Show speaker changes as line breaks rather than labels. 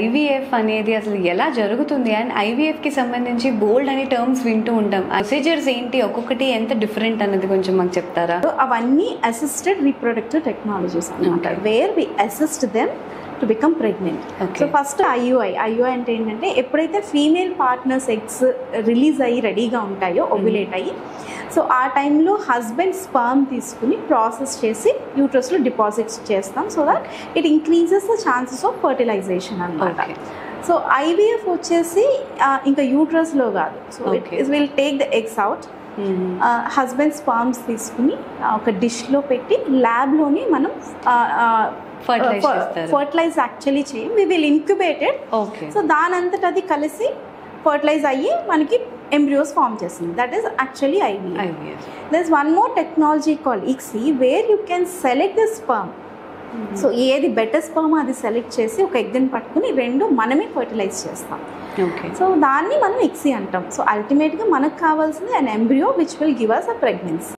IVF అనేది అసలు ఎలా జరుగుతుంది అండ్ ఐవీఎఫ్ కి సంబంధించి బోల్డ్ అనే టర్మ్స్ వింటూ ఉంటాం. ప్రొసీజర్స్ ఏంటి, ఒక్కొక్కటి ఎంత డిఫరెంట్ అన్నది కొంచెం మాకు చెప్తారా?
అవన్నీ అసిస్టెడ్ రీప్రొడక్టివ్ టెక్నాలజీస్ అన్నమాట, where we assist them to become pregnant. So first IUI అంటే ఏంటంటే ఎప్పుడైతే ఫీమేల్ పార్ట్నర్స్ ఎగ్స్ రిలీజ్ అయ్యి రెడీగా ఉంటాయో, ఓవ్యులేట్ అయ్యి, సో ఆ టైంలో హస్బెండ్ స్పర్మ్ తీసుకుని ప్రాసెస్ చేసి యూట్రస్లో డిపాజిట్స్ చేస్తాం, so that it increases the chances of fertilisation అన్నమాట. సో ఐవీఎఫ్ వచ్చేసి ఇంకా యూట్రస్లో కాదు, so it will take the eggs out, husband sperms తీసుకుని ఒక డిష్లో పెట్టి ల్యాబ్లోని మనం ఫర్టిలైజ్ యాక్చువల్లీ చేయం, వి విల్ ఇంక్యుబేటెడ్. సో దానంతట అది కలిసి ఫర్టిలైజ్ అయ్యి మనకి embryos form చేస్తుంది. That is actually IVF. There's one more technology called ICSI where you can select the sperm. So ఏది బెటర్ స్పర్మ్ అది సెలెక్ట్ చేసి ఒక ఎగ్ని పట్టుకుని రెండు మనమే ఫర్టిలైజ్ చేస్తాం. సో దాన్ని మనం ICSI అంటాం. సో అల్టిమేట్గా మనకు కావాల్సింది an embryo which will give us a pregnancy.